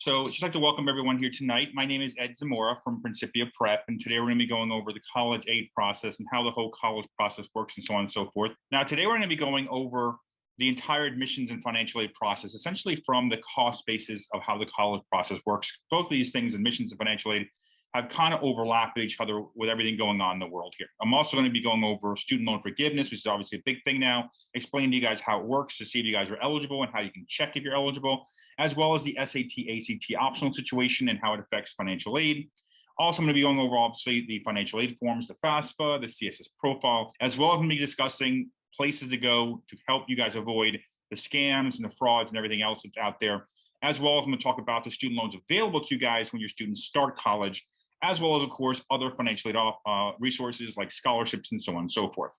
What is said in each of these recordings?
So I'd just like to welcome everyone here tonight. My name is Ed Zamora from Principia Prep, and today we're going to be going over the college aid process and how the whole college process works and so on and so forth. Now, today we're going to be going over the entire admissions and financial aid process, essentially from the cost basis of how the college process works. Both of these things, admissions and financial aid, have kind of overlapped with each other with everything going on in the world here. I'm also going to be going over student loan forgiveness, which is obviously a big thing now, explain to you guys how it works to see if you guys are eligible and how you can check if you're eligible, as well as the SAT, ACT optional situation and how it affects financial aid. Also, I'm going to be going over, obviously, the financial aid forms, the FAFSA, the CSS profile, as well as I'm going to be discussing places to go to help you guys avoid the scams and the frauds and everything else that's out there, as well as I'm going to talk about the student loans available to you guys when your students start college, as well as, of course, other financial aid resources like scholarships and so on and so forth.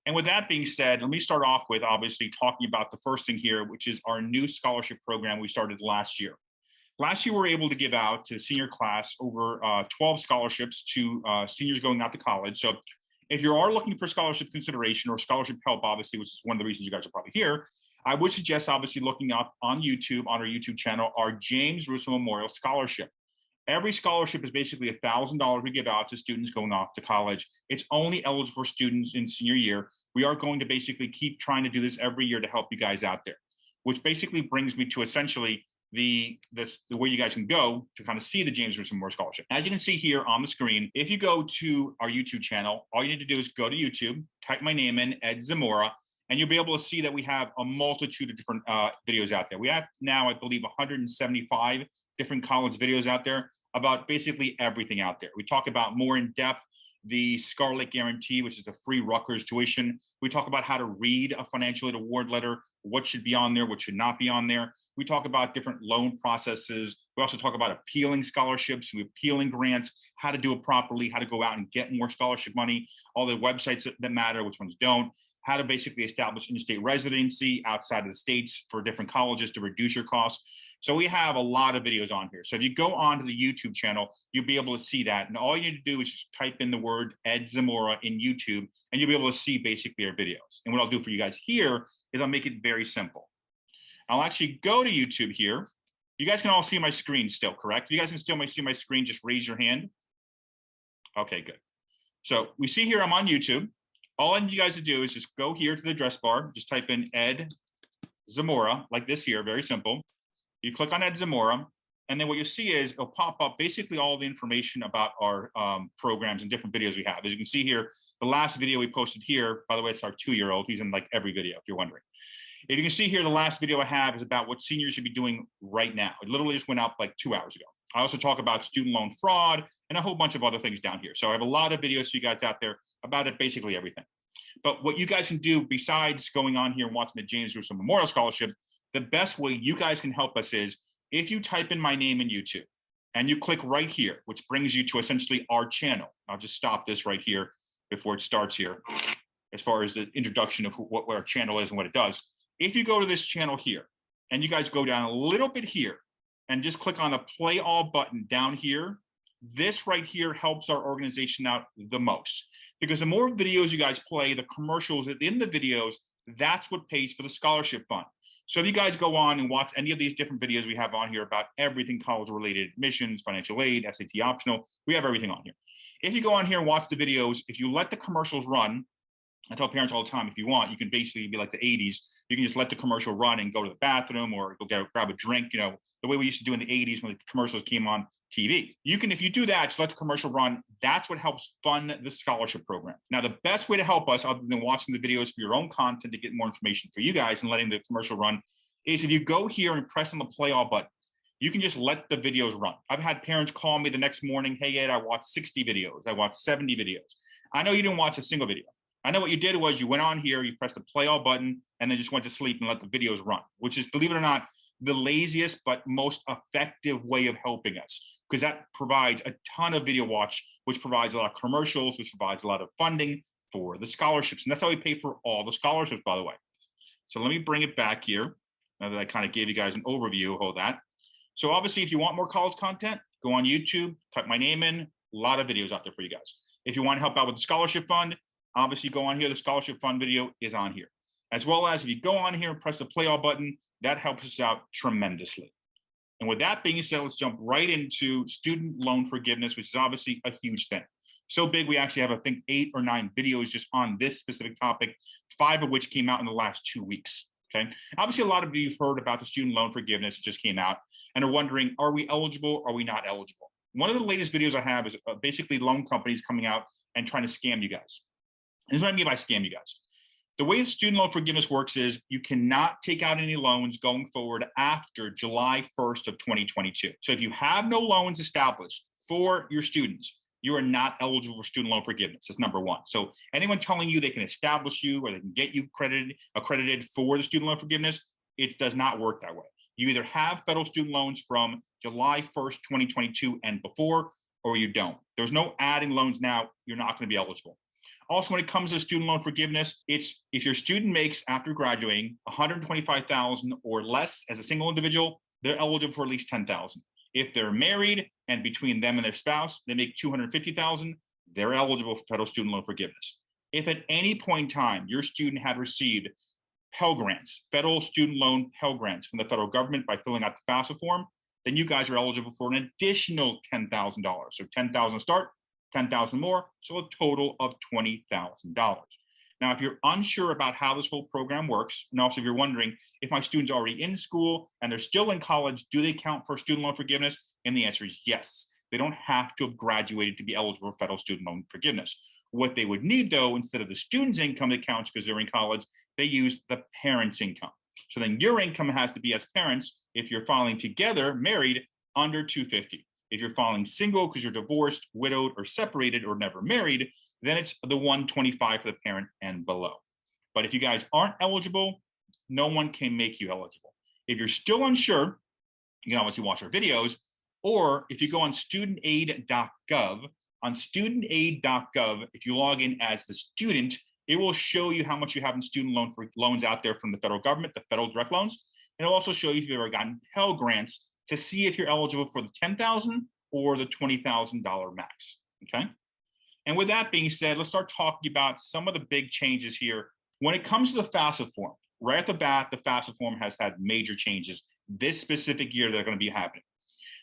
And with that being said, let me start off with obviously talking about the first thing here, which is our new scholarship program we started last year. Last year, we were able to give out to the senior class over 12 scholarships to seniors going out to college. So if you are looking for scholarship consideration or scholarship help, obviously, which is one of the reasons you guys are probably here, I would suggest obviously looking up on YouTube, on our YouTube channel, our James Russo Memorial Scholarship. Every scholarship is basically $1,000 we give out to students going off to college. It's only eligible for students in senior year. We are going to basically keep trying to do this every year to help you guys out there, which basically brings me to essentially the way you guys can go to kind of see the James Russo Memorial Scholarship. As you can see here on the screen, if you go to our YouTube channel, all you need to do is go to YouTube, type my name in, Ed Zamora, and you'll be able to see that we have a multitude of different videos out there. We have now, I believe, 175 different college videos out there about basically everything out there. We talk about more in depth the Scarlet Guarantee, which is the free Rutgers tuition. We talk about how to read a financial aid award letter, what should be on there, what should not be on there. We talk about different loan processes. We also talk about appealing scholarships, appealing grants, how to do it properly, how to go out and get more scholarship money, all the websites that matter, which ones don't, how to basically establish interstate residency outside of the states for different colleges to reduce your costs. So we have a lot of videos on here. So if you go onto the YouTube channel, you'll be able to see that. And all you need to do is just type in the word Ed Zamora in YouTube, and you'll be able to see basically our videos. And what I'll do for you guys here is I'll make it very simple. I'll actually go to YouTube here. You guys can all see my screen still, correct? If you guys can still see my screen, just raise your hand. Okay, good. So we see here I'm on YouTube. All I need you guys to do is just go here to the address bar, just type in Ed Zamora, like this here, very simple. You click on Ed Zamora, and then what you'll see is it'll pop up basically all the information about our programs and different videos we have. As you can see here, the last video we posted here, by the way, it's our 2-year-old. He's in like every video, if you're wondering. If you can see here, the last video I have is about what seniors should be doing right now. It literally just went up like 2 hours ago. I also talk about student loan fraud and a whole bunch of other things down here. So I have a lot of videos for you guys out there about it, basically everything. But what you guys can do besides going on here and watching the James Russo Memorial Scholarship, the best way you guys can help us is if you type in my name in YouTube and you click right here, which brings you to essentially our channel. I'll just stop this right here before it starts here, as far as the introduction of what our channel is and what it does. If you go to this channel here and you guys go down a little bit here and just click on the play all button down here, this right here helps our organization out the most. Because the more videos you guys play, the commercials in the videos, that's what pays for the scholarship fund. So if you guys go on and watch any of these different videos we have on here about everything college-related, admissions, financial aid, SAT optional, we have everything on here. If you go on here and watch the videos, if you let the commercials run, I tell parents all the time, if you want, you can basically be like the 80s. You can just let the commercial run and go to the bathroom or go grab a drink, you know, the way we used to do in the 80s when the commercials came on TV. You can, if you do that, just let the commercial run. That's what helps fund the scholarship program. Now, the best way to help us, other than watching the videos for your own content to get more information for you guys and letting the commercial run, is if you go here and press on the play all button, you can just let the videos run. I've had parents call me the next morning, hey, Ed, I watched 60 videos. I watched 70 videos. I know you didn't watch a single video. I know what you did was you went on here, you pressed the play all button, and then just went to sleep and let the videos run, which is, believe it or not, the laziest but most effective way of helping us, because that provides a ton of video watch, which provides a lot of commercials, which provides a lot of funding for the scholarships. And that's how we pay for all the scholarships, by the way. So let me bring it back here, now that I kind of gave you guys an overview of all that. So obviously, if you want more college content, go on YouTube, type my name in, a lot of videos out there for you guys. If you want to help out with the scholarship fund, obviously go on here, the scholarship fund video is on here. As well as if you go on here and press the play all button, that helps us out tremendously. And with that being said, let's jump right into student loan forgiveness, which is obviously a huge thing. So big, we actually have, I think, 8 or 9 videos just on this specific topic, 5 of which came out in the last 2 weeks. Okay. Obviously, a lot of you have heard about the student loan forgiveness that just came out and are wondering, are we eligible? Are we not eligible? One of the latest videos I have is basically loan companies coming out and trying to scam you guys. And this is what I mean by scam you guys. The way student loan forgiveness works is you cannot take out any loans going forward after July 1st of 2022. So if you have no loans established for your students, you are not eligible for student loan forgiveness. That's number one. So anyone telling you they can establish you or they can get you accredited for the student loan forgiveness, it does not work that way. You either have federal student loans from July 1st, 2022 and before, or you don't. There's no adding loans now. You're not going to be eligible. Also, when it comes to student loan forgiveness, it's if your student makes, after graduating, $125,000 or less as a single individual, they're eligible for at least $10,000. If they're married and between them and their spouse, they make $250,000, they're eligible for federal student loan forgiveness. If at any point in time your student had received Pell Grants, federal student loan Pell Grants from the federal government by filling out the Fafsa form, then you guys are eligible for an additional $10,000. So $10,000 to start, $10,000 more, so a total of $20,000. Now, if you're unsure about how this whole program works, and also if you're wondering if my student's already in school and they're still in college, do they count for student loan forgiveness? And the answer is yes. They don't have to have graduated to be eligible for federal student loan forgiveness. What they would need, though, instead of the student's income that counts because they're in college, they use the parent's income. So then your income has to be, as parents, if you're filing together, married, under $250. If you're filing single because you're divorced, widowed, or separated, or never married, then it's the $125 for the parent and below. But if you guys aren't eligible, no one can make you eligible. If you're still unsure, you can obviously watch our videos, or if you go on studentaid.gov, on studentaid.gov, if you log in as the student, it will show you how much you have in student loans out there from the federal government, the federal direct loans, and it'll also show you if you've ever gotten Pell Grants to see if you're eligible for the $10,000 or the $20,000 max, okay? And with that being said, let's start talking about some of the big changes here. When it comes to the FAFSA form, right at the bat, the FAFSA form has had major changes this specific year that are going to be happening.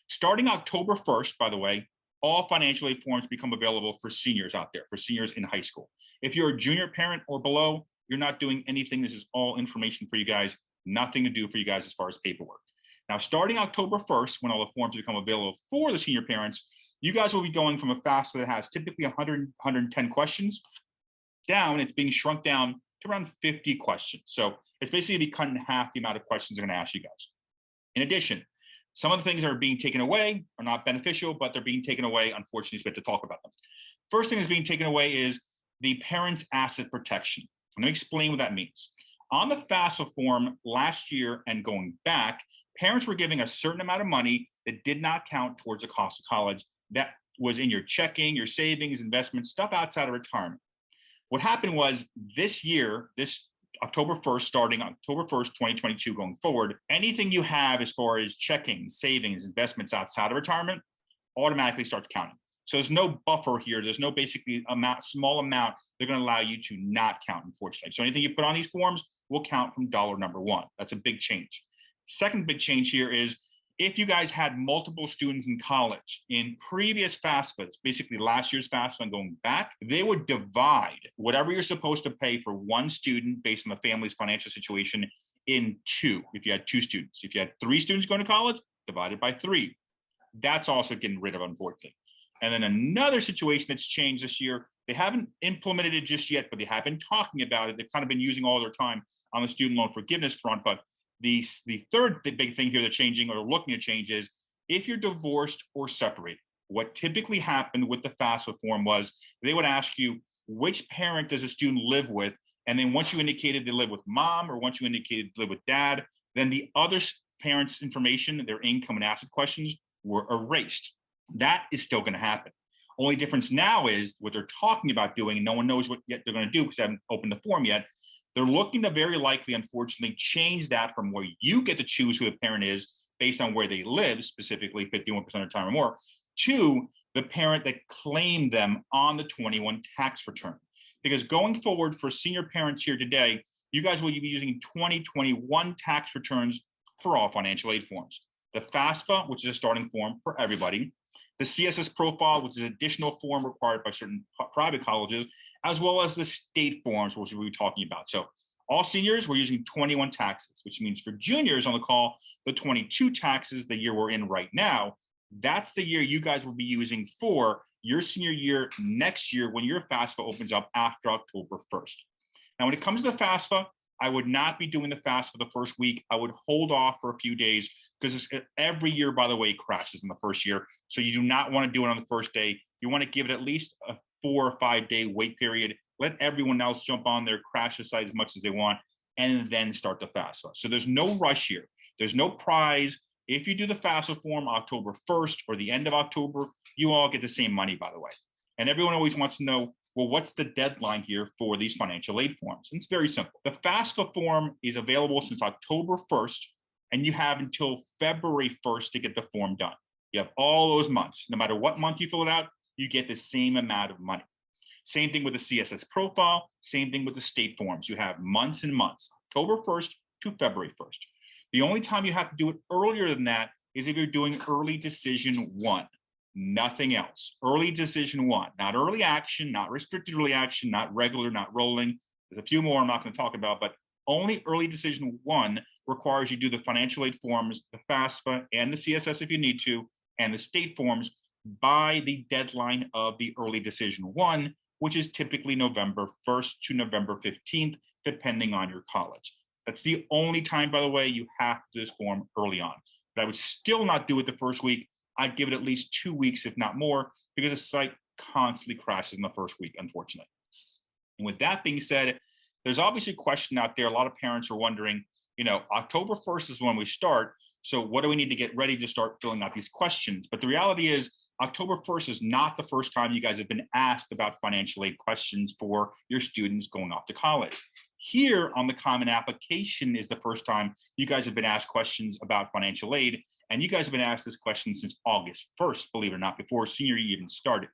Starting October 1st, by the way, all financial aid forms become available for seniors out there, for seniors in high school. If you're a junior parent or below, you're not doing anything. This is all information for you guys, nothing to do for you guys as far as paperwork. Now, starting October 1st, when all the forms become available for the senior parents, you guys will be going from a FAFSA that has typically 110 questions down. It's being shrunk down to around 50 questions. So it's basically be cut in half the amount of questions they're going to ask you guys. In addition, some of the things that are being taken away are not beneficial, but they're being taken away. Unfortunately, we have to talk about them. First thing that's being taken away is the parent's asset protection. Let me explain what that means. On the FAFSA form last year and going back, parents were giving a certain amount of money that did not count towards the cost of college. That was in your checking, your savings, investments, stuff outside of retirement. What happened was this year, this October 1st, starting October 1st, 2022 going forward, anything you have as far as checking, savings, investments outside of retirement automatically starts counting. So there's no buffer here. There's no basically small amount they're going to allow you to not count, unfortunately. So anything you put on these forms will count from dollar number one. That's a big change. Second big change here is if you guys had multiple students in college in previous FAFSAs, basically last year's FAFSA and going back, they would divide whatever you're supposed to pay for one student based on the family's financial situation in two. If you had 2 students, if you had 3 students going to college, divided by 3. That's also getting rid of, unfortunately. And then another situation that's changed this year, they haven't implemented it just yet, but they have been talking about it. They've kind of been using all their time on the student loan forgiveness front, but the third big thing here that's changing or looking to change is if you're divorced or separated. What typically happened with the FAFSA form was they would ask you which parent does a student live with, and then once you indicated they live with mom or once you indicated they live with dad, then the other parent's information, their income and asset questions were erased. That is still going to happen. Only difference now is what they're talking about doing, and no one knows what yet they're going to do because they haven't opened the form yet. They're looking to very likely, unfortunately, change that from where you get to choose who the parent is based on where they live, specifically 51% of the time or more, to the parent that claimed them on the 21 tax return. Because going forward for senior parents here today, you guys will be using 2021 tax returns for all financial aid forms. the FAFSA, which is a starting form for everybody, the CSS profile, which is an additional form required by certain private colleges, as well as the state forms, which we'll be talking about. So all seniors, we're using 21 taxes, which means for juniors on the call, the 22 taxes, the year we're in right now, that's the year you guys will be using for your senior year next year when your FAFSA opens up after October 1st. Now, when it comes to the FAFSA, I would not be doing the FAFSA the first week. I would hold off for a few days because every year, by the way, crashes in the first year. So you do not want to do it on the first day. You want to give it at least a 4 or 5 day wait period. Let everyone else jump on there, crash the site as much as they want, and then start the FAFSA. So there's no rush here. There's no prize. If you do the FAFSA form October 1st or the end of October, you all get the same money, by the way. And everyone always wants to know, well, what's the deadline here for these financial aid forms? And it's very simple. The FAFSA form is available since October 1st, and you have until February 1st to get the form done. You have all those months. No matter what month you fill it out, you get the same amount of money. Same thing with the CSS profile, same thing with the state forms. You have months and months, October 1st to February 1st. The only time you have to do it earlier than that is if you're doing early decision 1. Nothing else. Early decision 1, not early action, not restricted early action, not regular, not rolling. There's a few more I'm not going to talk about, but only early decision 1 requires you do the financial aid forms, the FAFSA and the CSS if you need to, and the state forms by the deadline of the early decision 1, which is typically November 1st to November 15th, depending on your college. That's the only time, by the way, you have to do this form early on. But I would still not do it the first week. I'd give it at least 2 weeks, if not more, because the site constantly crashes in the first week, unfortunately. And with that being said, there's obviously a question out there. A lot of parents are wondering, October 1st is when we start. So what do we need to get ready to start filling out these questions? But the reality is October 1st is not the first time you guys have been asked about financial aid questions for your students going off to college. Here on the Common Application is the first time you guys have been asked questions about financial aid. And you guys have been asked this question since August 1st, believe it or not, before senior year even started.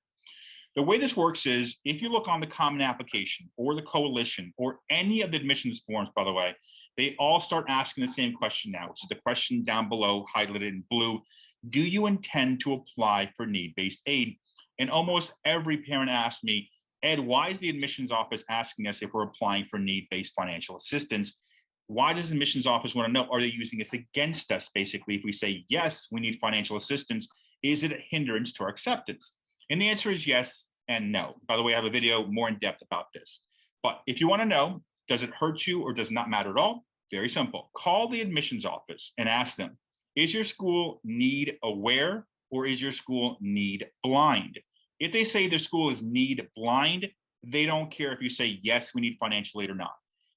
The way this works is if you look on the Common Application or the Coalition or any of the admissions forms, by the way, they all start asking the same question now, which is the question down below, highlighted in blue. Do you intend to apply for need-based aid? And almost every parent asks me, Ed, why is the admissions office asking us if we're applying for need-based financial assistance? Why does the admissions office want to know, are they using this against us? Basically, if we say, yes, we need financial assistance, is it a hindrance to our acceptance? And the answer is yes and no. By the way, I have a video more in depth about this. But if you want to know, does it hurt you or does it not matter at all? Very simple. Call the admissions office and ask them, is your school need aware or is your school need blind? If they say their school is need blind, they don't care if you say, yes, we need financial aid or not.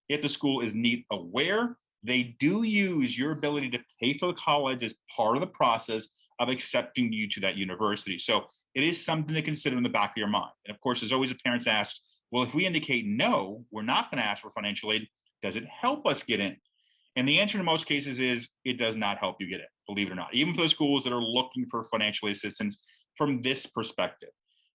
If the school is need aware, they do use your ability to pay for the college as part of the process of accepting you to that university. So it is something to consider in the back of your mind. And of course, there's always a parent ask, well, if we indicate no, we're not going to ask for financial aid, does it help us get in? And the answer in most cases is it does not help you get in, believe it or not, even for the schools that are looking for financial assistance from this perspective.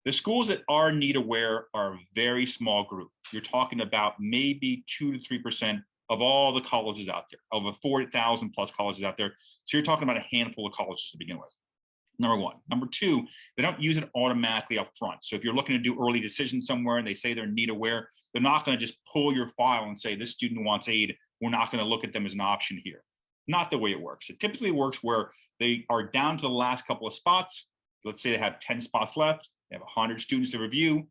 The schools that are need aware are a very small group. You're talking about maybe 2 to 3% of all the colleges out there, over 40,000 plus colleges out there. So you're talking about a handful of colleges to begin with. Number one. Number two, they don't use it automatically up front. So if you're looking to do early decisions somewhere and they say they're need aware, they're not going to just pull your file and say this student wants aid. We're not going to look at them as an option here. Not the way it works. It typically works where they are down to the last couple of spots. Let's say they have 10 spots left. They have 100 students to review.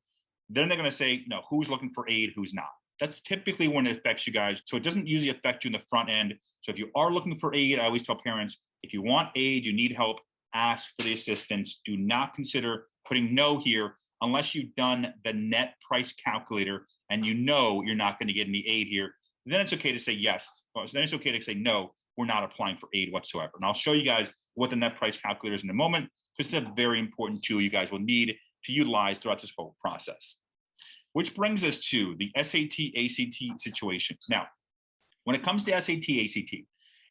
Then they're going to say, no, who's looking for aid, who's not. That's typically when it affects you guys. So it doesn't usually affect you in the front end. So if you are looking for aid, I always tell parents, if you want aid, you need help, ask for the assistance. Do not consider putting no here unless you've done the net price calculator and you know you're not going to get any aid here. Then it's okay to say yes. Then it's okay to say no, we're not applying for aid whatsoever. And I'll show you guys what the net price calculator is in a moment. This is a very important tool you guys will need to utilize throughout this whole process. Which brings us to the SAT, ACT situation. Now, when it comes to SAT, ACT,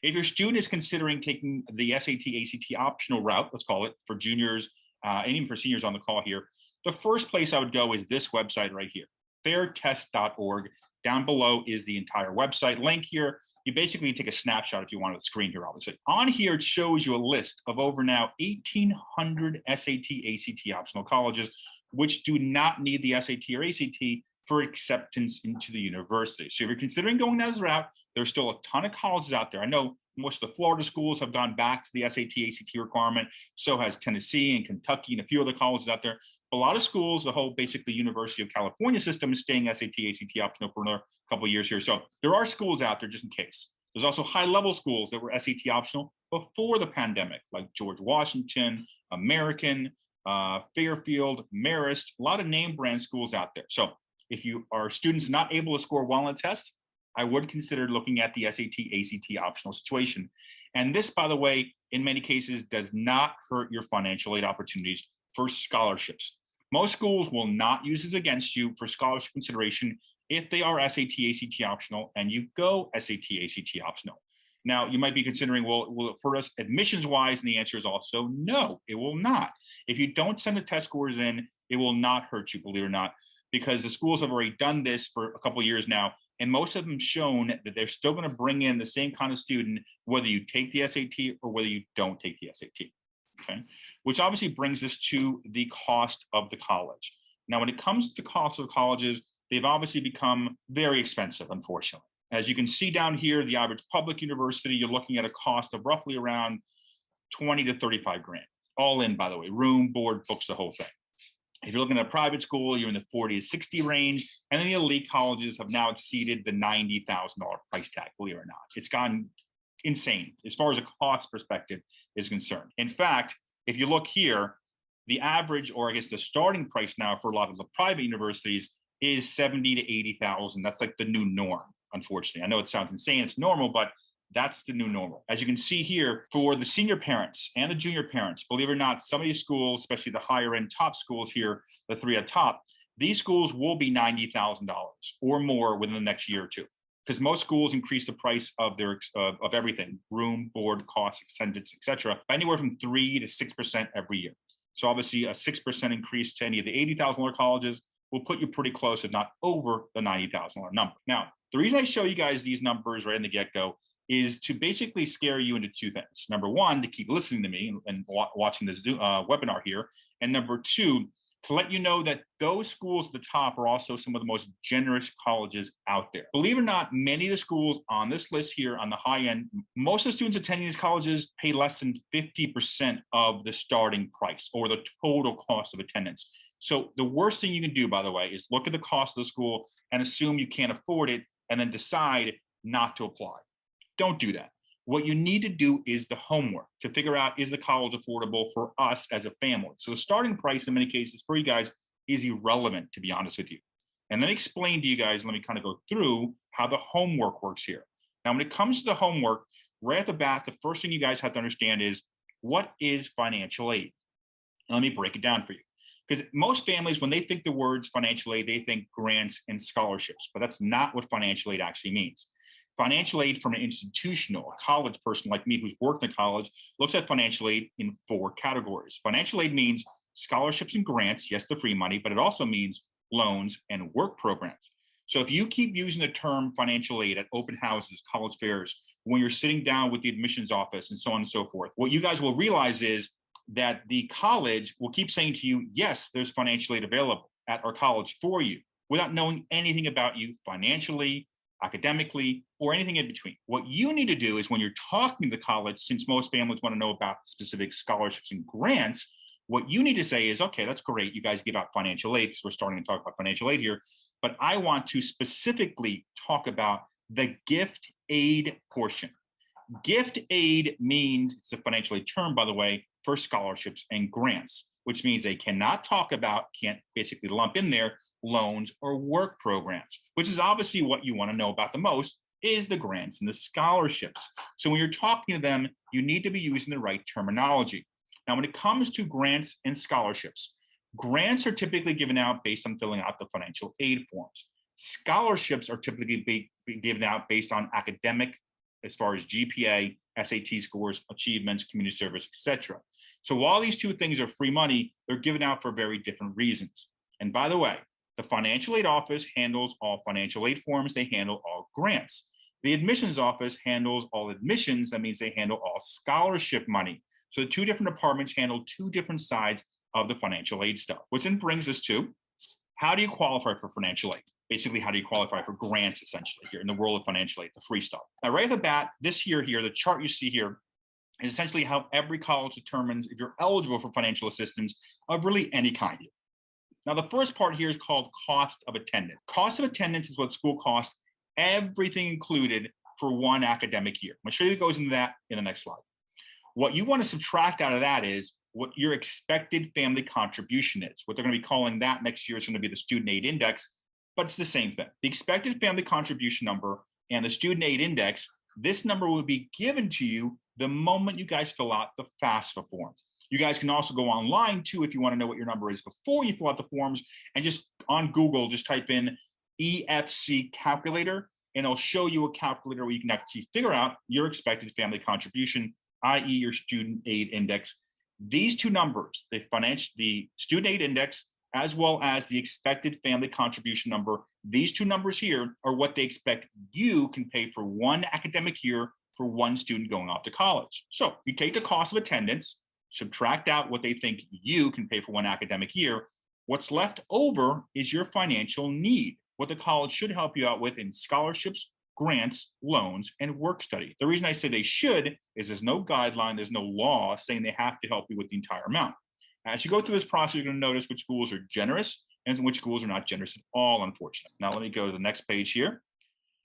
if your student is considering taking the SAT, ACT optional route, let's call it, for juniors and even for seniors on the call here, the first place I would go is this website right here, fairtest.org. Down below is the entire website link here. you basically take a snapshot if you want of the screen here, obviously. On here, it shows you a list of over now 1,800 SAT, ACT optional colleges, which do not need the SAT or ACT for acceptance into the university. So if you're considering going that as a route, there's still a ton of colleges out there. I know most of the Florida schools have gone back to the SAT, ACT requirement. So has Tennessee and Kentucky and a few other colleges out there. A lot of schools, the whole basically University of California system is staying SAT, ACT optional for another couple of years here. So there are schools out there just in case. There's also high-level schools that were SAT optional before the pandemic, like George Washington, American, Fairfield, Marist, a lot of name brand schools out there. So if you are students not able to score well on a test, I would consider looking at the SAT, ACT optional situation. And this, by the way, in many cases does not hurt your financial aid opportunities for scholarships. Most schools will not use this against you for scholarship consideration if they are SAT, ACT optional and you go SAT, ACT optional. Now, you might be considering, well, will it hurt us admissions-wise? And the answer is also no, it will not. If you don't send the test scores in, it will not hurt you, believe it or not, because the schools have already done this for a couple of years now, and most of them shown that they're still going to bring in the same kind of student, whether you take the SAT or whether you don't take the SAT. Okay, which obviously brings us to the cost of the college. Now, when it comes to the cost of colleges, they've obviously become very expensive, unfortunately. As you can see down here, the average public university, you're looking at a cost of roughly around 20 to 35 grand, all in, by the way, room, board, books, the whole thing. If you're looking at a private school, you're in the 40 to 60 range, and then the elite colleges have now exceeded the $90,000 price tag, believe it or not. It's gone insane as far as a cost perspective is concerned. In fact, if you look here, the average, or I guess the starting price now for a lot of the private universities is 70 to 80,000. That's like the new norm, unfortunately. I know it sounds insane, it's normal, but that's the new normal. As you can see here, for the senior parents and the junior parents, believe it or not, some of these schools, especially the higher end top schools here, the three at top, these schools will be $90,000 or more within the next year or two, because most schools increase the price of their of everything, room, board, costs, attendance, etc., by anywhere from 3 to 6% every year. So obviously a 6% increase to any of the $80,000 colleges will put you pretty close, if not over the $90,000 number. Now, the reason I show you guys these numbers right in the get-go is to basically scare you into two things. Number one, to keep listening to me and watching this webinar here. And number two, to let you know that those schools at the top are also some of the most generous colleges out there. Believe it or not, many of the schools on this list here on the high end, most of the students attending these colleges pay less than 50% of the starting price or the total cost of attendance. So the worst thing you can do, by the way, is look at the cost of the school and assume you can't afford it and then decide not to apply. Don't do that. What you need to do is the homework to figure out, is the college affordable for us as a family? So the starting price in many cases for you guys is irrelevant, to be honest with you. And let me explain to you guys, let me kind of go through how the homework works here. Now, when it comes to the homework, right at the bat, the first thing you guys have to understand is, what is financial aid? And let me break it down for you. Because most families, when they think the words financial aid, they think grants and scholarships, but that's not what financial aid actually means. Financial aid from an institutional, a college person like me who's worked in college, looks at financial aid in 4 categories. Financial aid means scholarships and grants, yes, the free money, but it also means loans and work programs. So if you keep using the term financial aid at open houses, college fairs, when you're sitting down with the admissions office and so on and so forth, what you guys will realize is that the college will keep saying to you, yes, there's financial aid available at our college for you, without knowing anything about you financially, academically, or anything in between. What you need to do is, when you're talking to the college, since most families want to know about specific scholarships and grants, what you need to say is, okay, that's great, you guys give out financial aid, because we're starting to talk about financial aid here, but I want to specifically talk about the gift aid portion. Gift aid means, it's a financial aid term, by the way, for scholarships and grants, which means they cannot talk about, can't basically lump in there, loans or work programs, which is obviously what you want to know about the most, is the grants and the scholarships. So when you're talking to them, you need to be using the right terminology. Now, when it comes to grants and scholarships, grants are typically given out based on filling out the financial aid forms. Scholarships are typically given out based on academic, as far as GPA, SAT scores, achievements, community service, etc. So while these two things are free money, they're given out for very different reasons. And by the way, the financial aid office handles all financial aid forms. They handle all grants. The admissions office handles all admissions. That means they handle all scholarship money. So the two different departments handle two different sides of the financial aid stuff, which then brings us to, how do you qualify for financial aid? Basically, how do you qualify for grants, essentially, here in the world of financial aid, the free stuff. Now, right off the bat, this year here, the chart you see here is essentially how every college determines if you're eligible for financial assistance of really any kind. Now, the first part here is called cost of attendance. Cost of attendance is what school costs, everything included, for one academic year. I'm going to show you what goes into that in the next slide. What you want to subtract out of that is what your expected family contribution is. What they're going to be calling that next year is going to be the student aid index, but it's the same thing. The expected family contribution number and the student aid index, this number will be given to you the moment you guys fill out the FAFSA forms. You guys can also go online too if you want to know what your number is before you fill out the forms, and just on Google, just type in EFC calculator, and it'll show you a calculator where you can actually figure out your expected family contribution, i.e. your student aid index. These two numbers, the student aid index, as well as the expected family contribution number, these two numbers here are what they expect you can pay for one academic year for one student going off to college. So you take the cost of attendance, subtract out what they think you can pay for one academic year. What's left over is your financial need, what the college should help you out with in scholarships, grants, loans, and work study. The reason I say they should is there's no guideline, there's no law saying they have to help you with the entire amount. As you go through this process, you're going to notice which schools are generous and which schools are not generous at all, unfortunately. Now, let me go to the next page here.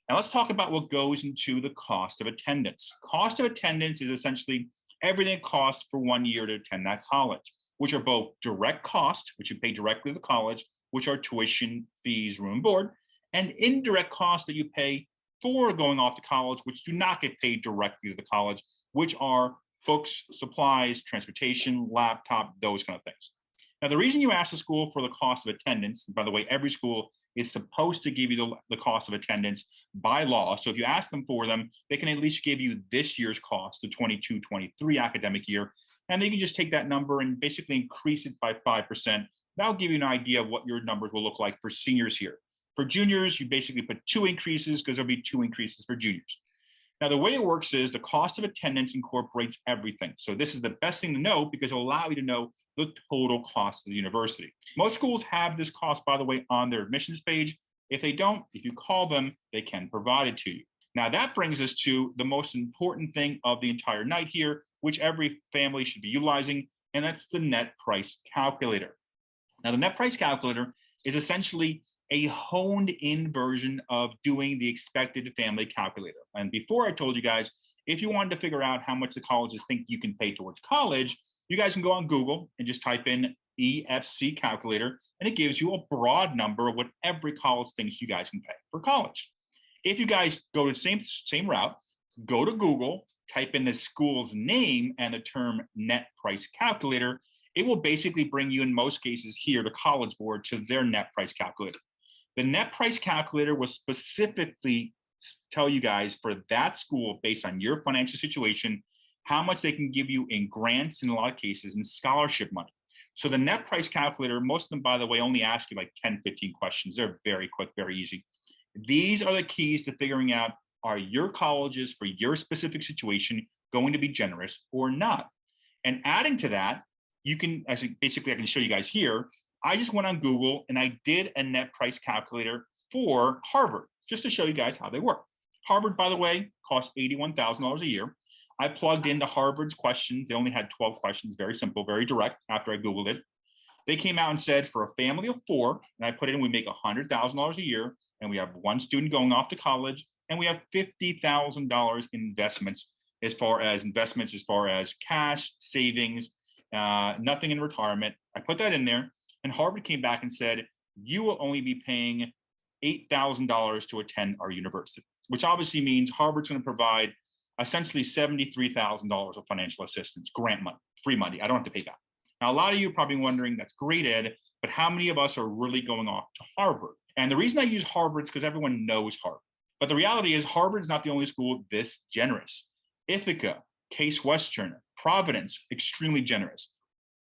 Now, let's talk about what goes into the cost of attendance. Cost of attendance is essentially everything it costs for 1 year to attend that college, which are both direct costs, which you pay directly to the college, which are tuition, fees, room and board, and indirect costs that you pay for going off to college, which do not get paid directly to the college, which are books, supplies, transportation, laptop, those kind of things. Now, the reason you ask the school for the cost of attendance, and by the way, every school is supposed to give you the cost of attendance by law. So if you ask them for them, they can at least give you this year's cost, the 22-23 academic year, and they can just take that number and basically increase it by 5%. That'll give you an idea of what your numbers will look like for seniors here. For juniors, you basically put 2 increases because there'll be 2 increases for juniors. Now, the way it works is the cost of attendance incorporates everything. So this is the best thing to know because it'll allow you to know the total cost of the university. Most schools have this cost, by the way, on their admissions page. If they don't, if you call them, they can provide it to you. Now, that brings us to the most important thing of the entire night here, which every family should be utilizing, and that's the net price calculator. Now, the net price calculator is essentially a honed-in version of doing the expected family calculator. And before I told you guys, if you wanted to figure out how much the colleges think you can pay towards college, you guys can go on Google and just type in EFC calculator, and it gives you a broad number of what every college thinks you guys can pay for college. If you guys go to the same route, go to Google, type in the school's name and the term net price calculator, it will basically bring you, in most cases here, the College Board to their net price calculator. The net price calculator will specifically tell you guys for that school, based on your financial situation, how much they can give you in grants in a lot of cases and scholarship money. So the net price calculator, most of them, by the way, only ask you like 10, 15 questions. They're very quick, very easy. These are the keys to figuring out, are your colleges for your specific situation going to be generous or not? And adding to that, you can, basically I can show you guys here, I just went on Google and I did a net price calculator for Harvard, just to show you guys how they work. Harvard, by the way, costs $81,000 a year. I plugged into Harvard's questions. They only had 12 questions, very simple, very direct after I Googled it. They came out and said for a family of 4, and I put in, we make $100,000 a year, and we have 1 student going off to college, and we have $50,000 in investments as far as cash, savings, nothing in retirement. I put that in there, and Harvard came back and said, you will only be paying $8,000 to attend our university, which obviously means Harvard's going to provide essentially $73,000 of financial assistance, grant money, free money. I don't have to pay that. Now, a lot of you are probably wondering, that's great, Ed, but how many of us are really going off to Harvard? And the reason I use Harvard is because everyone knows Harvard. But the reality is Harvard's not the only school this generous. Ithaca, Case Western, Providence, extremely generous.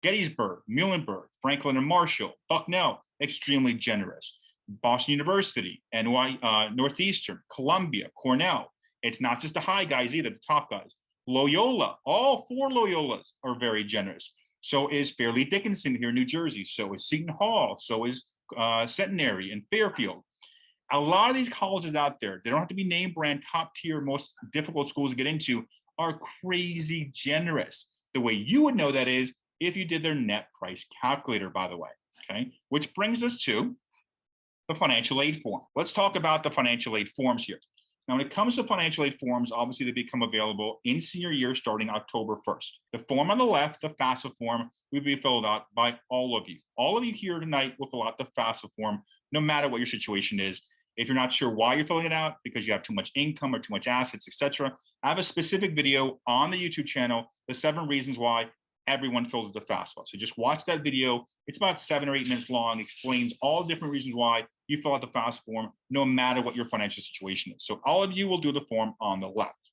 Gettysburg, Muhlenberg, Franklin and Marshall, Bucknell, extremely generous. Boston University, Northeastern, Columbia, Cornell, It's not just the high guys either, the top guys. Loyola, all 4 Loyolas are very generous. So is Fairleigh Dickinson here in New Jersey. So is Seton Hall. So is Centenary and Fairfield. A lot of these colleges out there, they don't have to be name brand, top tier, most difficult schools to get into, are crazy generous. The way you would know that is if you did their net price calculator, by the way, okay? Which brings us to the financial aid form. Let's talk about the financial aid forms here. Now, when it comes to financial aid forms, obviously they become available in senior year starting October 1st. The form on the left, the FAFSA form, will be filled out by all of you. All of you here tonight will fill out the FAFSA form, no matter what your situation is. If you're not sure why you're filling it out, because you have too much income or too much assets, etc., I have a specific video on the YouTube channel, the 7 reasons why everyone fills the FAFSA. So just watch that video. It's about 7 or 8 minutes long, explains all different reasons why you fill out the FAFSA form, no matter what your financial situation is. So all of you will do the form on the left.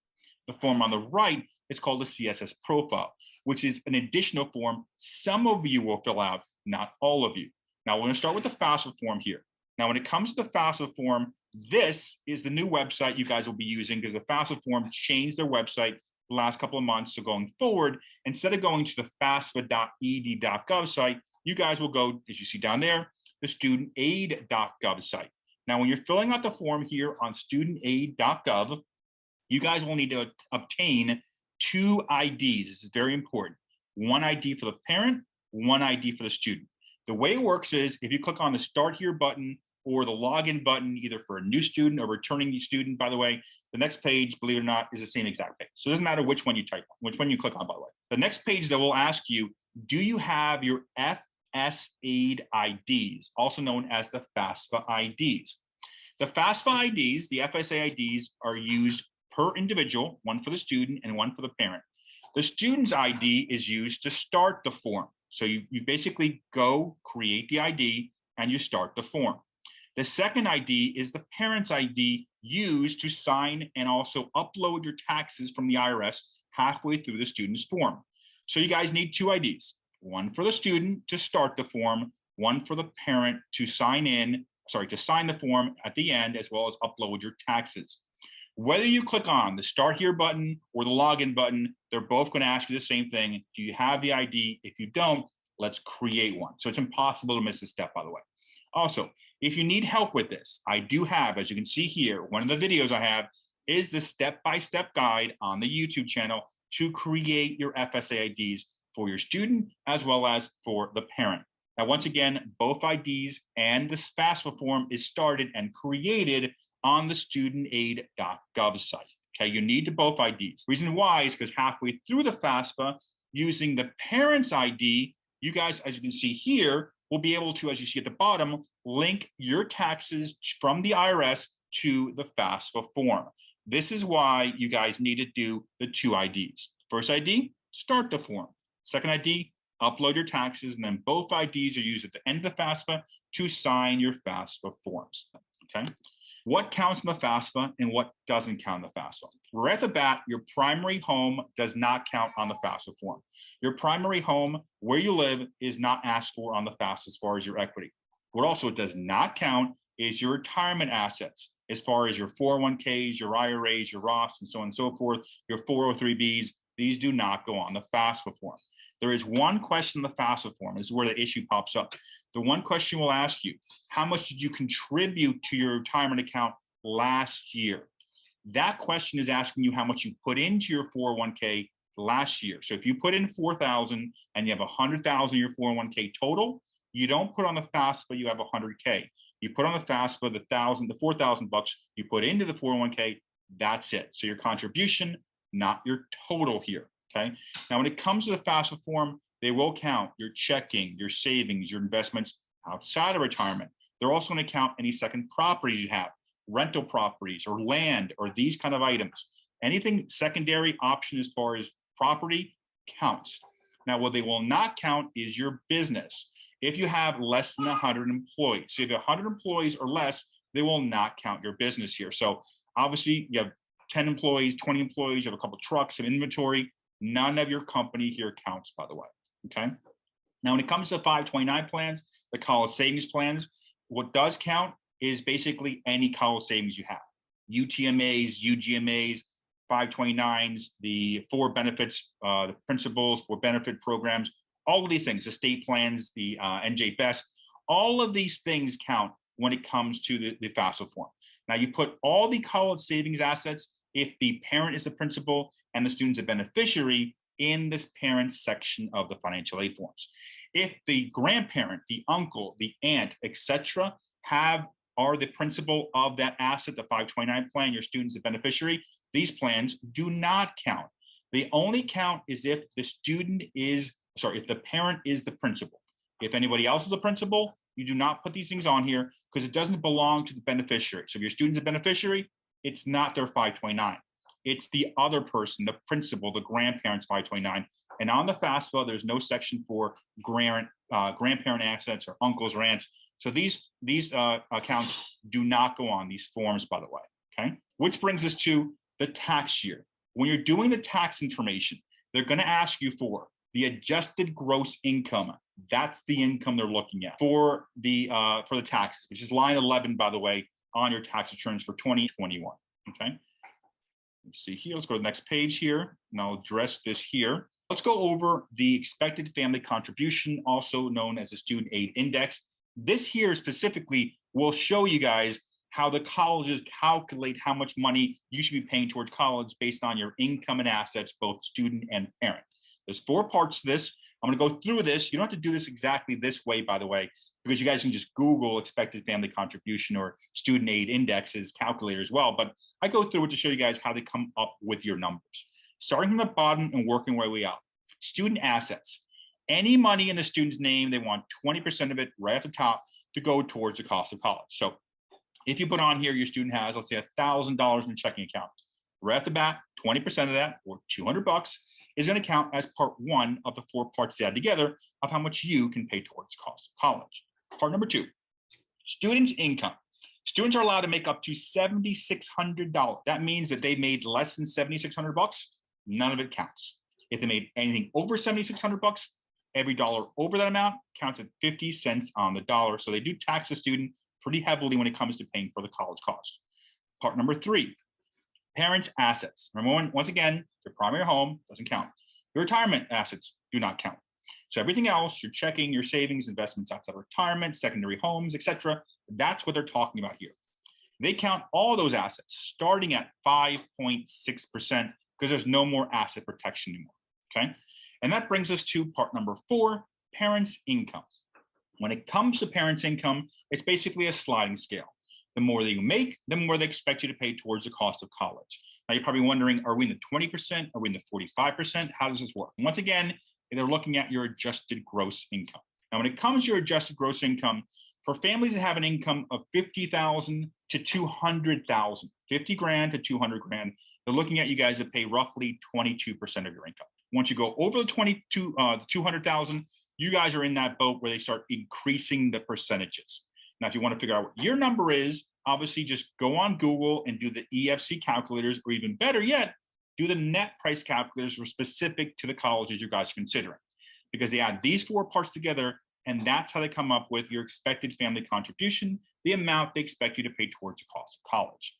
The form on the right is called the CSS profile, which is an additional form some of you will fill out, not all of you. Now we're going to start with the FAFSA form here. Now, when it comes to the FAFSA form, this is the new website you guys will be using because the FAFSA form changed their website the last couple of months. So going forward, instead of going to the fafsa.ed.gov site, you guys will go, as you see down there, the studentaid.gov site. Now, when you're filling out the form here on studentaid.gov, you guys will need to obtain 2 IDs. This is very important. 1 ID for the parent, 1 ID for the student. The way it works is if you click on the Start Here button or the Login button, either for a new student or returning student, by the way, the next page, believe it or not, is the same exact page. So it doesn't matter which one you type on, which one you click on, by the way. The next page, though, will ask you, do you have your FS-AID IDs, also known as the FAFSA IDs? The FAFSA IDs, the FSA IDs, are used per individual, one for the student and one for the parent. The student's ID is used to start the form. So you basically go create the ID and you start the form. The second ID is the parent's ID used to sign and also upload your taxes from the IRS halfway through the student's form. So you guys need 2 IDs, one for the student to start the form, one for the parent to sign the form at the end, as well as upload your taxes. Whether you click on the Start Here button or the Login button, they're both going to ask you the same thing. Do you have the ID? If you don't, let's create one. So it's impossible to miss this step, by the way. Also, if you need help with this, I do have, as you can see here, one of the videos I have is the step-by-step guide on the YouTube channel to create your FSA IDs for your student as well as for the parent. Now, once again, both IDs and the FAFSA form is started and created on the studentaid.gov site. Okay, you need both IDs. Reason why is because halfway through the FAFSA, using the parent's ID, you guys, as you can see here, will be able to, as you see at the bottom, link your taxes from the IRS to the FAFSA form. This is why you guys need to do the 2 IDs. First ID, start the form. Second ID, upload your taxes, and then both IDs are used at the end of the FAFSA to sign your FAFSA forms. Okay. What counts in the FAFSA and what doesn't count in the FAFSA? Right at the bat, your primary home does not count on the FAFSA form. Your primary home, where you live, is not asked for on the FAFSA as far as your equity. What also does not count is your retirement assets, as far as your 401ks, your IRAs, your Roths, and so on and so forth, your 403bs. These do not go on the FAFSA form. There is one question in the FAFSA form. This is where the issue pops up. The one question will ask you, how much did you contribute to your retirement account last year? That question is asking you how much you put into your 401k last year. So if you put in 4,000 and you have 100,000 in your 401k total, you don't put on the FAFSA, you have 100k. You put on the FAFSA the 4,000 bucks you put into the 401k, that's it. So your contribution, not your total here, okay? Now, when it comes to the FAFSA form, they will count your checking, your savings, your investments outside of retirement. They're also going to count any second properties you have, rental properties or land or these kind of items. Anything secondary option as far as property counts. Now, what they will not count is your business. If you have less than 100 employees, so if you have 100 employees or less, they will not count your business here. So obviously you have 10 employees, 20 employees, you have a couple trucks and inventory. None of your company here counts, by the way. Okay. Now, when it comes to 529 plans, the college savings plans, what does count is basically any college savings you have. UTMAs, UGMAs, 529s, the for benefits, the principals for benefit programs, all of these things, estate plans, the NJ Best, all of these things count when it comes to the FAFSA form. Now you put all the college savings assets if the parent is the principal and the student's a beneficiary in this parent section of the financial aid forms. If the grandparent, the uncle, the aunt, etc., are the principal of that asset, the 529 plan, your student's a beneficiary, these plans do not count. They only count is if the if the parent is the principal. If anybody else is the principal, you do not put these things on here because it doesn't belong to the beneficiary. So if your student's a beneficiary, it's not their 529. It's the other person, the principal, the grandparent's 529. And on the FAFSA, there's no section for grandparent assets or uncles or aunts. So these accounts do not go on these forms, by the way, okay? Which brings us to the tax year. When you're doing the tax information, they're gonna ask you for the adjusted gross income. That's the income they're looking at for the taxes, which is line 11, by the way, on your tax returns for 2021, okay? Let's see here, let's go to the next page here, and I'll address this here. Let's go over the expected family contribution, also known as the student aid index. This here specifically will show you guys how the colleges calculate how much money you should be paying towards college based on your income and assets, both student and parent. There's 4 parts to this. I'm gonna go through this. You don't have to do this exactly this way, by the way, because you guys can just Google expected family contribution or student aid indexes calculator as well. But I go through it to show you guys how they come up with your numbers. Starting from the bottom and working our way out. Student assets. Any money in the student's name, they want 20% of it right at the top to go towards the cost of college. So if you put on here, your student has, let's say $1,000 in a checking account, right at the bat, 20% of that, or $200, is going to count as part 1 of the 4 parts added together of how much you can pay towards the cost of college. Part number 2, students' income. Students are allowed to make up to $7,600. That means that they made less than $7,600, none of it counts. If they made anything over $7,600, every dollar over that amount counts at 50 cents on the dollar. So they do tax the student pretty heavily when it comes to paying for the college cost. Part number 3, parents' assets. Remember, once again, your primary home doesn't count. Your retirement assets do not count. So everything else, your checking, your savings, investments outside of retirement, secondary homes, etc., that's what they're talking about here. They count all those assets starting at 5.6% because there's no more asset protection anymore, okay? And that brings us to part number 4, parents' income. When it comes to parents' income, it's basically a sliding scale. The more that you make, the more they expect you to pay towards the cost of college. Now, you're probably wondering, are we in the 20%? Are we in the 45%? How does this work? And once again, they're looking at your adjusted gross income. Now, when it comes to your adjusted gross income, for families that have an income of $50,000 to $200,000, 50 grand to 200 grand, they're looking at you guys to pay roughly 22% of your income. Once you go over the 200,000, you guys are in that boat where they start increasing the percentages. Now, if you want to figure out what your number is, obviously just go on Google and do the EFC calculators, or even better yet, do the net price calculators for specific to the colleges you guys are considering, because they add these 4 parts together, and that's how they come up with your expected family contribution, the amount they expect you to pay towards the cost of college.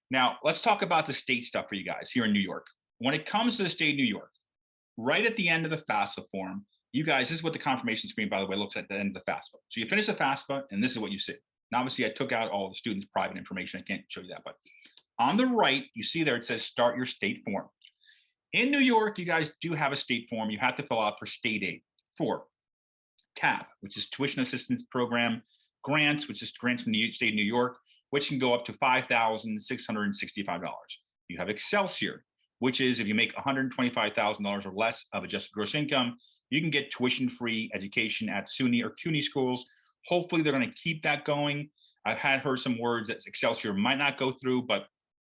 Now, let's talk about the state stuff for you guys here in New York. When it comes to the state of New York, right at the end of the FAFSA form, you guys, this is what the confirmation screen, by the way, looks at the end of the FAFSA. So you finish the FAFSA, and this is what you see. Now, obviously, I took out all the students' private information. I can't show you that, but on the right, you see there, it says start your state form. In New York, you guys do have a state form you have to fill out for state aid. For TAP, which is Tuition Assistance Program, grants, which is grants from the state of New York, which can go up to $5,665. You have Excelsior, which is if you make $125,000 or less of adjusted gross income, you can get tuition-free education at SUNY or CUNY schools. Hopefully, they're going to keep that going. I've heard some words that Excelsior might not go through, but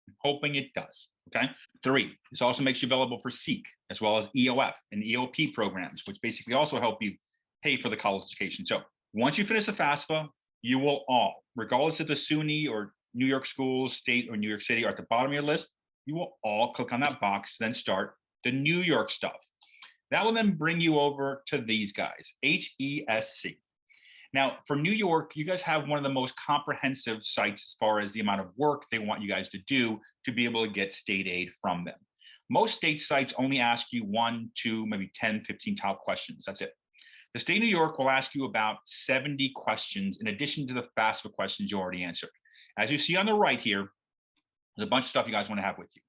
I'm hoping it does, okay? 3, this also makes you available for SEEK, as well as EOF and EOP programs, which basically also help you pay for the college education. So once you finish the FAFSA, you will all, regardless if the SUNY or New York schools, state or New York City are at the bottom of your list, you will all click on that box, then start the New York stuff. That will then bring you over to these guys, HESC. Now, for New York, you guys have one of the most comprehensive sites as far as the amount of work they want you guys to do to be able to get state aid from them. Most state sites only ask you 1, 2, maybe 10, 15 top questions. That's it. The state of New York will ask you about 70 questions in addition to the FAFSA questions you already answered. As you see on the right here, there's a bunch of stuff you guys want to have with you.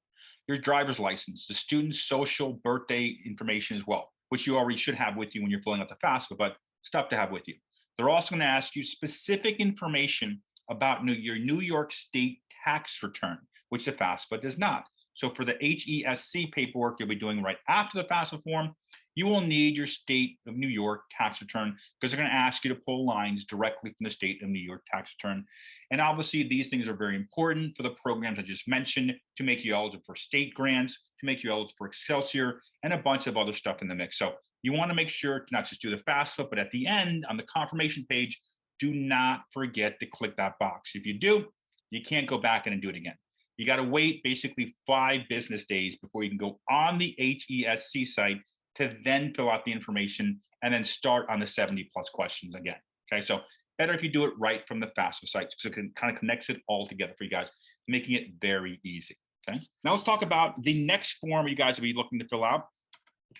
Your driver's license, the student's social birthday information as well, which you already should have with you when you're filling out the FAFSA, but stuff to have with you. They're also going to ask you specific information about your New York State tax return, which the FAFSA does not. So for the HESC paperwork you'll be doing right after the FAFSA form, you will need your state of New York tax return because they're going to ask you to pull lines directly from the state of New York tax return. And obviously, these things are very important for the programs I just mentioned to make you eligible for state grants, to make you eligible for Excelsior, and a bunch of other stuff in the mix. So you want to make sure to not just do the FAFSA, but at the end on the confirmation page, do not forget to click that box. If you do, you can't go back in and do it again. You got to wait basically 5 business days before you can go on the HESC site to then fill out the information and then start on the 70+ questions again. Okay, so better if you do it right from the FAFSA site so it kind of connects it all together for you guys, making it very easy. Okay, now let's talk about the next form you guys will be looking to fill out,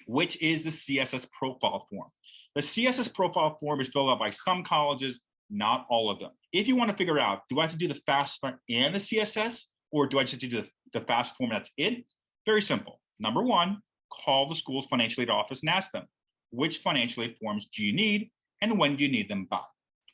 which is the CSS profile form. The CSS profile form is filled out by some colleges, not all of them. If you want to figure out, do I have to do the FAFSA and the CSS, or do I just have to do the FAFSA form and that's it? Very simple. Number 1, call the school's financial aid office and ask them, which financial aid forms do you need and when do you need them by?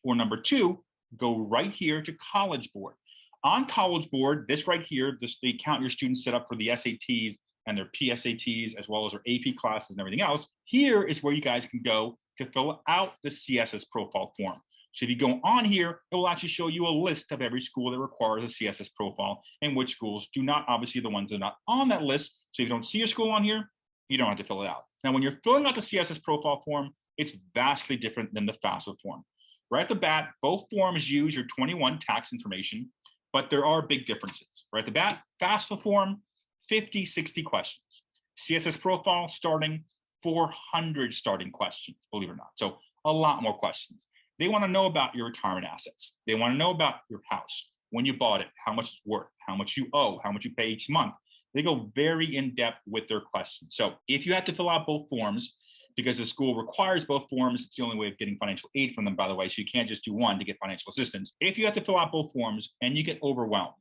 Or number 2, go right here to College Board. On College Board, this right here, the account your students set up for the SATs and their PSATs, as well as their AP classes and everything else, here is where you guys can go to fill out the CSS profile form. So if you go on here, it will actually show you a list of every school that requires a CSS profile and which schools do not, obviously the ones that are not on that list. So if you don't see your school on here, you don't have to fill it out. Now, when you're filling out the CSS profile form, it's vastly different than the FAFSA form. Right at the bat, both forms use your 21 tax information, but there are big differences. Right at the bat, FAFSA form, 50, 60 questions. CSS profile starting 400 starting questions, believe it or not. So a lot more questions. They want to know about your retirement assets. They want to know about your house, when you bought it, how much it's worth, how much you owe, how much you pay each month. They go very in depth with their questions. So if you have to fill out both forms, because the school requires both forms, it's the only way of getting financial aid from them, by the way, so you can't just do one to get financial assistance. If you have to fill out both forms and you get overwhelmed,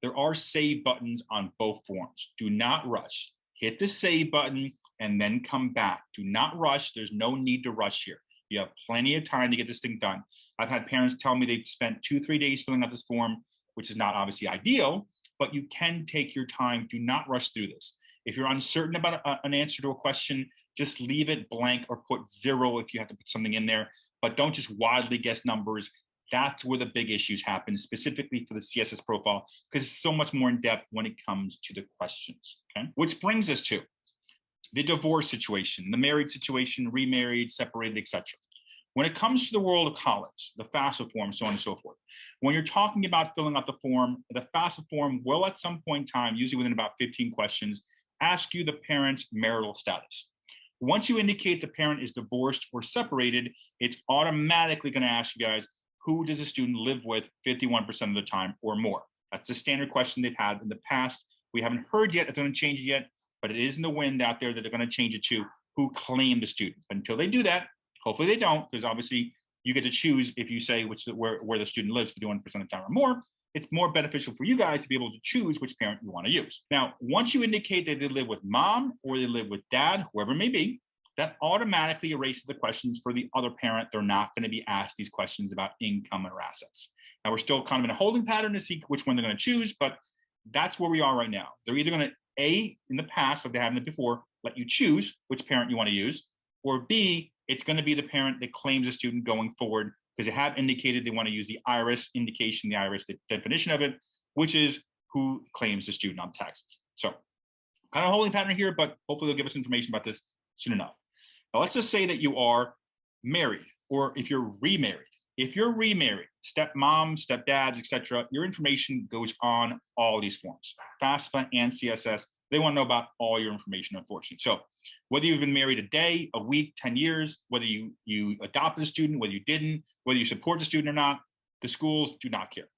there are save buttons on both forms. Do not rush. Hit the save button and then come back. Do not rush. There's no need to rush here. You have plenty of time to get this thing done. I've had parents tell me they've spent 2-3 days filling out this form, which is not obviously ideal, but you can take your time. Do not rush through this. If you're uncertain about an answer to a question, just leave it blank or put 0 if you have to put something in there, but don't just wildly guess numbers. That's where the big issues happen, specifically for the CSS profile, because it's so much more in depth when it comes to the questions. Okay, which brings us to the divorce situation, the married situation, remarried, separated, etc. When it comes to the world of college, the FAFSA form, so on and so forth, when you're talking about filling out the form, the FAFSA form will at some point in time, usually within about 15 questions, ask you the parent's marital status. Once you indicate the parent is divorced or separated, it's automatically going to ask you guys, who does a student live with 51% of the time or more? That's a standard question they've had in the past. We haven't heard yet if they're going to change it yet, but it is in the wind out there that they're going to change it to who claim the student. But until they do that, hopefully they don't, because obviously you get to choose if you say where the student lives 51% of the time or more. It's more beneficial for you guys to be able to choose which parent you want to use. Now, once you indicate that they live with mom or they live with dad, whoever it may be, that automatically erases the questions for the other parent. They're not going to be asked these questions about income or assets. Now, we're still kind of in a holding pattern to see which one they're going to choose, but that's where we are right now. They're either going to, A, in the past, like they haven't before, let you choose which parent you want to use, or B, it's going to be the parent that claims a student going forward, because they have indicated they want to use the IRS indication, the IRS definition of it, which is who claims the student on taxes. So kind of a holding pattern here, but hopefully they'll give us information about this soon enough. Now, let's just say that you are married, or if you're remarried. If you're remarried, stepmom, stepdads, etc., your information goes on all these forms, FAFSA and CSS. They want to know about all your information, unfortunately. So whether you've been married a day, a week, 10 years, whether you adopted a student, whether you didn't, whether you support the student or not, the schools do not care.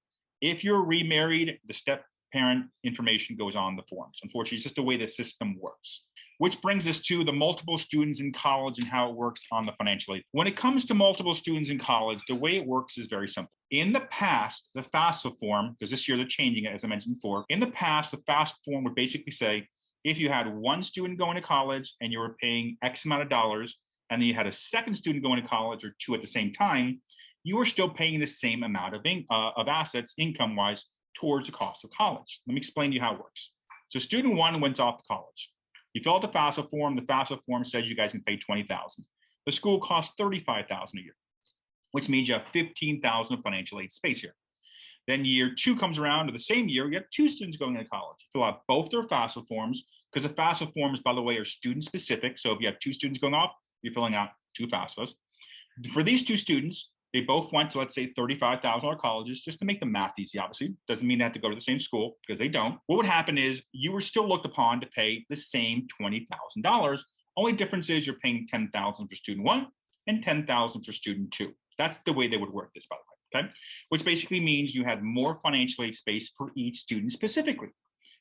If you're remarried, the step parent information goes on the forms. Unfortunately, it's just the way the system works. Which brings us to the multiple students in college and how it works on the financial aid. When it comes to multiple students in college, the way it works is very simple. In the past, the FAFSA form, because this year they're changing it, as I mentioned before, in the past, the FAFSA form would basically say, if you had one student going to college and you were paying X amount of dollars, and then you had a second student going to college or two at the same time, you were still paying the same amount of assets, income-wise, towards the cost of college. Let me explain to you how it works. So student one went off to college. You fill out the FAFSA form. The FAFSA form says you guys can pay $20,000. The school costs $35,000 a year, which means you have $15,000 of financial aid space here. Then year two comes around, or the same year, you have two students going into college. You fill out both their FAFSA forms, because the FAFSA forms, by the way, are student specific. So if you have two students going off, you're filling out two FAFSAs. For these two students, they both went to, let's say, $35,000 colleges, just to make the math easy, obviously. Doesn't mean they have to go to the same school, because they don't. What would happen is you were still looked upon to pay the same $20,000. Only difference is you're paying $10,000 for student one and $10,000 for student two. That's the way they would work this, by the way. Okay, which basically means you had more financial aid space for each student specifically.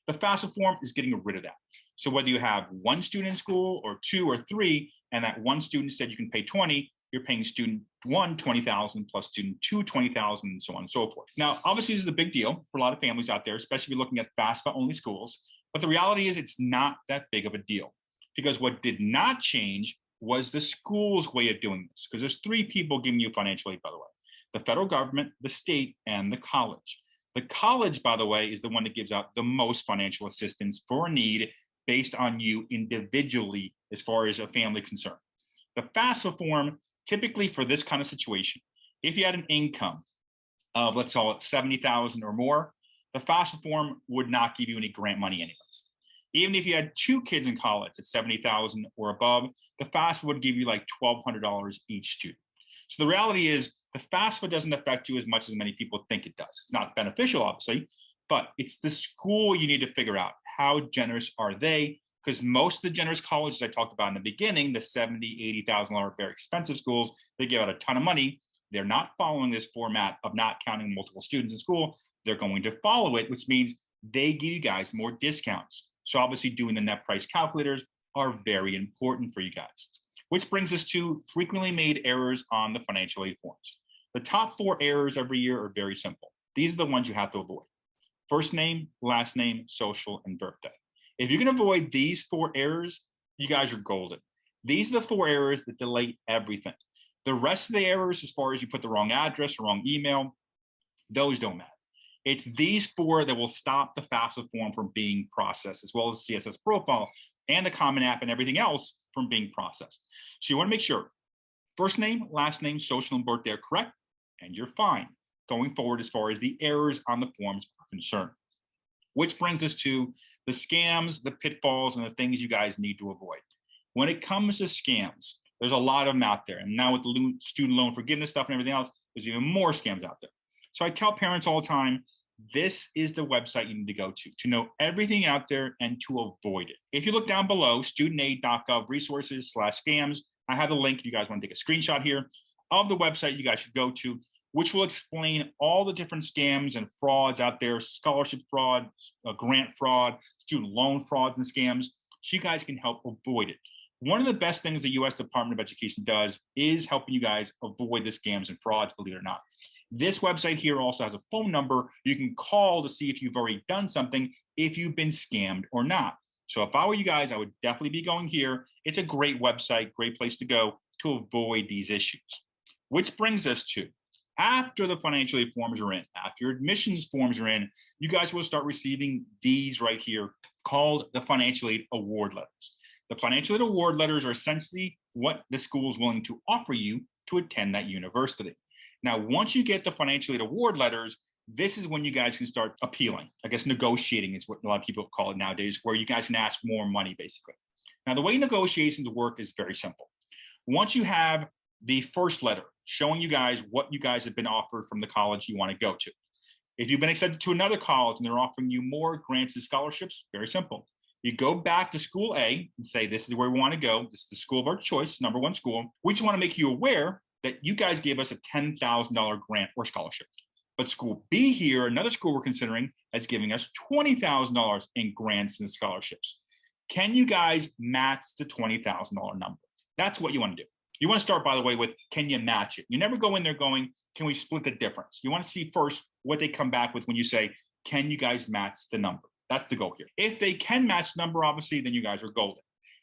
The FAFSA form is getting rid of that. So whether you have one student in school or two or three, and that one student said you can pay 20, you're paying student one 20,000 plus student two 20,000, and so on and so forth. Now, obviously, this is a big deal for a lot of families out there, especially if you're looking at FAFSA only schools. But the reality is it's not that big of a deal, because what did not change was the school's way of doing this, because there's three people giving you financial aid, by the way: the federal government, the state, and the college. The college, by the way, is the one that gives out the most financial assistance for a need based on you individually as far as a family concerned. The FAFSA form, typically for this kind of situation, if you had an income of, let's call it 70,000 or more, the FAFSA form would not give you any grant money anyways. Even if you had two kids in college at 70,000 or above, the FAFSA would give you like $1,200 each student. So the reality is the FAFSA doesn't affect you as much as many people think it does. It's not beneficial, obviously, but it's the school you need to figure out. How generous are they? Because most of the generous colleges I talked about in the beginning, the $70,000, $80,000 very expensive schools, they give out a ton of money. They're not following this format of not counting multiple students in school. They're going to follow it, which means they give you guys more discounts. So obviously doing the net price calculators are very important for you guys. Which brings us to frequently made errors on the financial aid forms. The top 4 errors every year are very simple. These are the ones you have to avoid: first name, last name, social, and birthday. If you can avoid these 4 errors, you guys are golden. These are the 4 errors that delay everything. The rest of the errors, as far as you put the wrong address or wrong email, those don't matter. It's these 4 that will stop the FAFSA form from being processed, as well as CSS profile and the Common App and everything else from being processed. So you want to make sure first name, last name, social, and birthday are correct, and you're fine going forward as far as the errors on the forms are concerned. Which brings us to the scams, the pitfalls, and the things you guys need to avoid. When it comes to scams, there's a lot of them out there. And now with the student loan forgiveness stuff and everything else, there's even more scams out there. So I tell parents all the time, this is the website you need to go to know everything out there and to avoid it. If you look down below, studentaid.gov resources/scams, I have the link. You guys want to take a screenshot here of the website you guys should go to, which will explain all the different scams and frauds out there: scholarship fraud, grant fraud, student loan frauds and scams, so you guys can help avoid it. One of the best things the U.S. Department of Education does is helping you guys avoid the scams and frauds, believe it or not. This website here also has a phone number you can call to see if you've already done something, if you've been scammed or not. So if I were you guys, I would definitely be going here. It's a great website, great place to go to avoid these issues. Which brings us to, after the financial aid forms are in, after your admissions forms are in, you guys will start receiving these right here called the financial aid award letters. The financial aid award letters are essentially what the school is willing to offer you to attend that university. Now, once you get the financial aid award letters, this is when you guys can start appealing. I guess negotiating is what a lot of people call it nowadays, where you guys can ask more money, basically. Now, the way negotiations work is very simple. Once you have the first letter showing you guys what you guys have been offered from the college you want to go to. If you've been accepted to another college and they're offering you more grants and scholarships, very simple. You go back to school A and say, this is where we want to go. This is the school of our choice, number one school. We just want to make you aware that you guys gave us a $10,000 grant or scholarship. But school B here, another school we're considering, is giving us $20,000 in grants and scholarships. Can you guys match the $20,000 number? That's what you want to do. You want to start, by the way, with can you match it? You never go in there going, can we split the difference? You want to see first what they come back with when you say, can you guys match the number? That's the goal here. If they can match the number, obviously, then you guys are golden.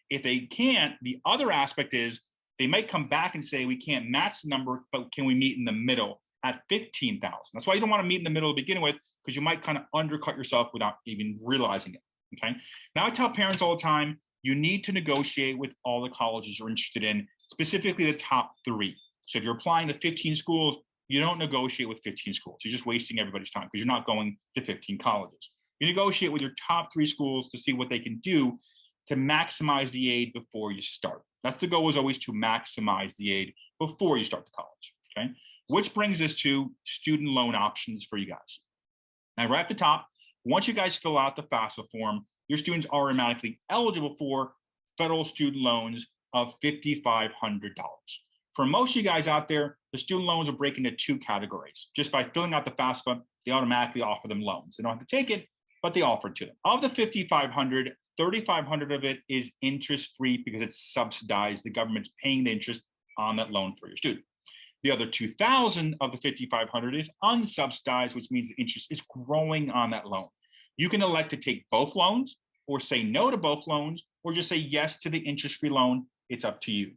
If they can't, the other aspect is they might come back and say, we can't match the number, but can we meet in the middle at 15,000? That's why you don't want to meet in the middle to begin with, because you might kind of undercut yourself without even realizing it, okay? Now I tell parents all the time, you need to negotiate with all the colleges you're interested in, specifically the top 3. So if you're applying to 15 schools, you don't negotiate with 15 schools. You're just wasting everybody's time because you're not going to 15 colleges. You negotiate with your top 3 schools to see what they can do to maximize the aid before you start. That's the goal, is always to maximize the aid before you start the college, okay? Which brings us to student loan options for you guys. Now, right at the top, once you guys fill out the FAFSA form, your students are automatically eligible for federal student loans of $5,500. For most of you guys out there, the student loans are breaking into 2 categories. Just by filling out the FAFSA, they automatically offer them loans. They don't have to take it, but they offer it to them. Of the $5,500, $3,500 of it is interest-free because it's subsidized. The government's paying the interest on that loan for your student. The other $2,000 of the $5,500 is unsubsidized, which means the interest is growing on that loan. You can elect to take both loans or say no to both loans or just say yes to the interest-free loan. It's up to you.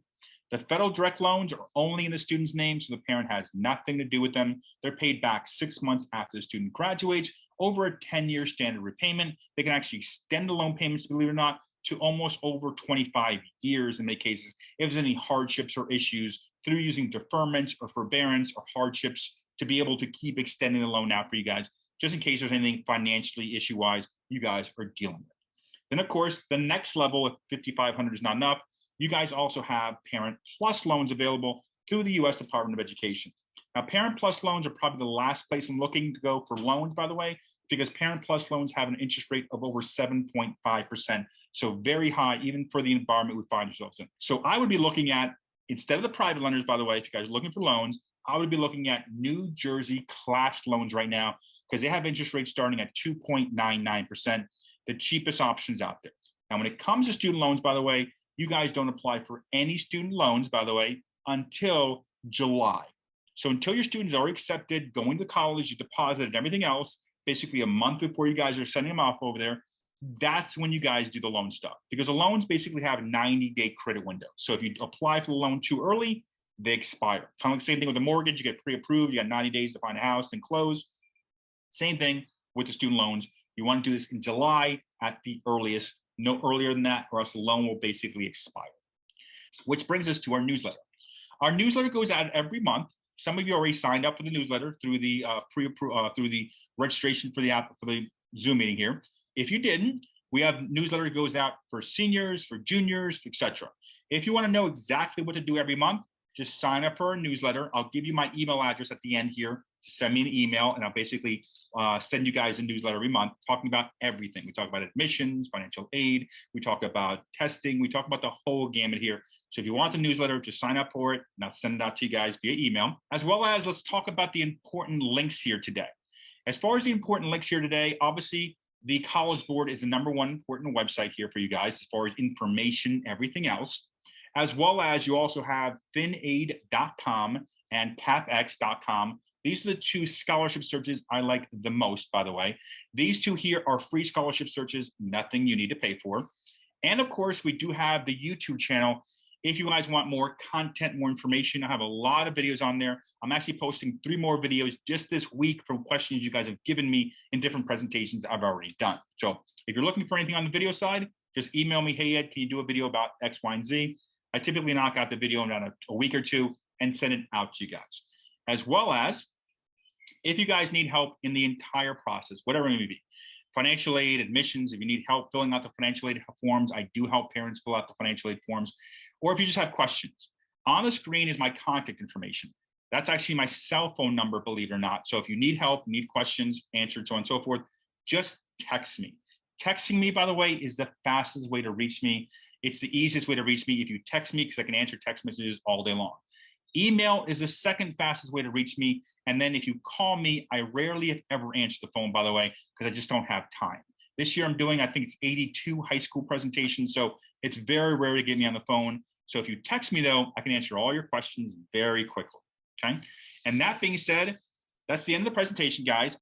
The federal direct loans are only in the student's name, so the parent has nothing to do with them. They're paid back 6 months after the student graduates over a 10-year standard repayment. They can actually extend the loan payments, believe it or not, to almost over 25 years in many cases if there's any hardships or issues through using deferments or forbearance or hardships to be able to keep extending the loan out for you guys, just in case there's anything financially issue-wise you guys are dealing with. Then, of course, the next level, if $5,500 is not enough, you guys also have Parent Plus loans available through the U.S. Department of Education. Now, Parent Plus loans are probably the last place I'm looking to go for loans, by the way, because Parent Plus loans have an interest rate of over 7.5%. So very high, even for the environment we find ourselves in. So I would be looking at, instead of the private lenders, by the way, if you guys are looking for loans, I would be looking at New Jersey class loans right now, because they have interest rates starting at 2.99%, the cheapest options out there. Now, when it comes to student loans, by the way, you guys don't apply for any student loans, by the way, until July. So until your students are accepted, going to college, you deposited everything else, basically a month before you guys are sending them off over there, that's when you guys do the loan stuff. Because the loans basically have 90-day credit windows. So if you apply for the loan too early, they expire. Kind of like the same thing with the mortgage, you get pre-approved, you got 90 days to find a house and close. Same thing with the student loans. You want to do this in July at the earliest, no earlier than that, or else the loan will basically expire. Which brings us to our newsletter. Our newsletter goes out every month. Some of you already signed up for the newsletter through the through the registration for the app for the Zoom meeting here. If you didn't, we have newsletter that goes out for seniors, for juniors, etc. If you want to know exactly what to do every month, just sign up for our newsletter. I'll give you my email address at the end here. Send me an email, and I'll basically send you guys a newsletter every month talking about everything. We talk about admissions, financial aid. We talk about testing. We talk about the whole gamut here. So if you want the newsletter, just sign up for it, and I'll send it out to you guys via email. As well as, let's talk about the important links here today. As far as the important links here today, obviously, the College Board is the #1 important website here for you guys as far as information, everything else. As well as you also have finaid.com and capx.com. These are the 2 scholarship searches I like the most, by the way. These 2 here are free scholarship searches, nothing you need to pay for. And of course, we do have the YouTube channel. If you guys want more content, more information, I have a lot of videos on there. I'm actually posting 3 more videos just this week from questions you guys have given me in different presentations I've already done. So if you're looking for anything on the video side, just email me, hey, Ed, can you do a video about X, Y, and Z? I typically knock out the video in about a week or 2 and send it out to you guys. As well as, if you guys need help in the entire process, whatever it may be, financial aid, admissions, if you need help filling out the financial aid forms, I do help parents fill out the financial aid forms, or if you just have questions. On the screen is my contact information. That's actually my cell phone number, believe it or not. So if you need help, need questions answered, so on and so forth, just text me. Texting me, by the way, is the fastest way to reach me. It's the easiest way to reach me if you text me, because I can answer text messages all day long. Email is the second fastest way to reach me. And then if you call me, I rarely, if ever, answer the phone, by the way, because I just don't have time. This year I'm doing, I think it's 82 high school presentations. So it's very rare to get me on the phone. So if you text me, though, I can answer all your questions very quickly. Okay. And that being said, that's the end of the presentation, guys.